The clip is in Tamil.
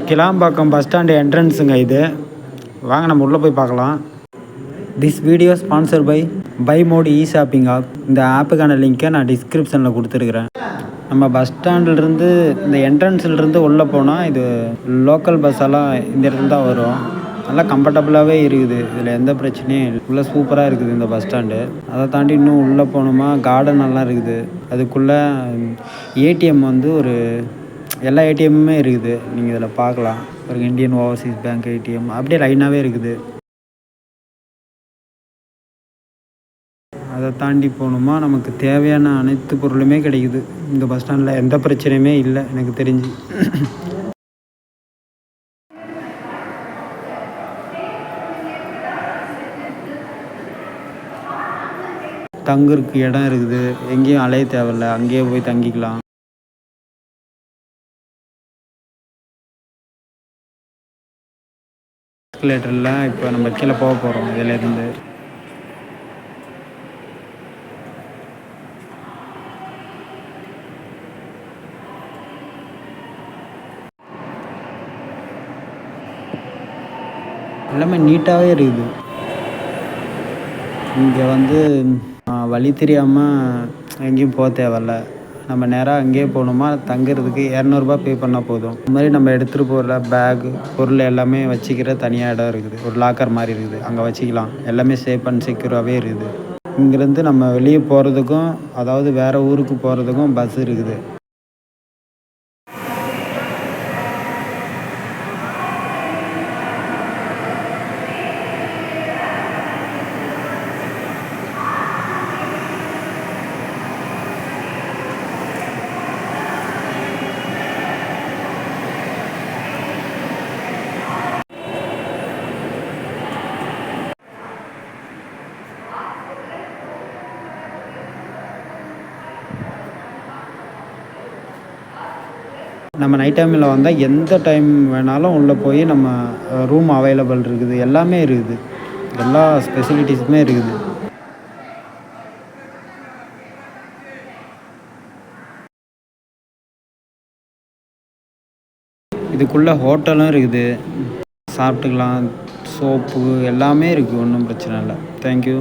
கிளாம்பாக்கம் பஸ் ஸ்டாண்டு என்ட்ரன்ஸுங்க இது. வாங்க நம்ம உள்ளே போய் பார்க்கலாம். This video sponsor by Mod e shopping app. இந்த ஆப்புக்கான லிங்க்கை நான் டிஸ்கிரிப்ஷனில் கொடுத்துருக்குறேன். நம்ம பஸ் ஸ்டாண்டிலிருந்து இந்த என்ட்ரன்ஸ்லேருந்து உள்ளே போனால் இது லோக்கல் பஸ்ஸெல்லாம் இந்த இடத்துல தான் வரும். நல்லா கம்ஃபர்டபுளாகவே இருக்குது. இதில் எந்த பிரச்சனையும் இல்லை. உள்ளே சூப்பராக இருக்குது இந்த பஸ் ஸ்டாண்டு. அதை தாண்டி இன்னும் உள்ளே போகணுமா கார்டன் நல்லா இருக்குது. அதுக்குள்ளே ஏடிஎம் வந்து ஒரு எல்லா ஏடிஎம்முமே இருக்குது. நீங்கள் இதில் பார்க்கலாம். ஒரு இந்தியன் ஓவர்சீஸ் பேங்க் ஏடிஎம் அப்படியே லைனாகவே இருக்குது. அதை தாண்டி போகணுமா நமக்கு தேவையான அனைத்து பொருளுமே கிடைக்குது. இந்த பஸ் ஸ்டாண்டில் எந்த பிரச்சனையுமே இல்லை எனக்கு தெரிஞ்சு. தங்குறதுக்கு இடம் இருக்குது. எங்கேயும் அலைய தேவையில்ல. அங்கேயே போய் தங்கிக்கலாம். எஸ்கலேட்டரில் இப்போ நம்ம கீழே போக போகிறோம். இதிலேருந்து எல்லாமே நீட்டாகவே இருக்குது. இங்கே வந்து வழி தெரியாமல் எங்கேயும் போக தேவையில்ல. நம்ம நேராக அங்கேயே போகணுமா தங்குறதுக்கு 200 பே பண்ணால் போதும். இந்த மாதிரி நம்ம எடுத்துகிட்டு போகிற பேகு பொருள் எல்லாமே வச்சுக்கிற தனியாக இடம் இருக்குது. ஒரு லாக்கர் மாதிரி இருக்குது. அங்கே வச்சுக்கலாம். எல்லாமே சேஃப் அண்ட் செக்யூராகவே இருக்குது. இங்கேருந்து நம்ம வெளியே போகிறதுக்கும் அதாவது வேறு ஊருக்கு போகிறதுக்கும் பஸ் இருக்குது. நம்ம நைட் டைமில் வந்தால் எந்த டைம் வேணாலும் உள்ளே போய் நம்ம ரூம் அவைலபிள் இருக்குது. எல்லாமே இருக்குது. எல்லா ஸ்பெசிலிட்டிஸுமே இருக்குது. இதுக்குள்ளே ஹோட்டலும் இருக்குது. சாப்பிட்டுக்கலாம். சோப்பு எல்லாமே இருக்குது. ஒன்றும் பிரச்சனை இல்லை. தேங்க்யூ.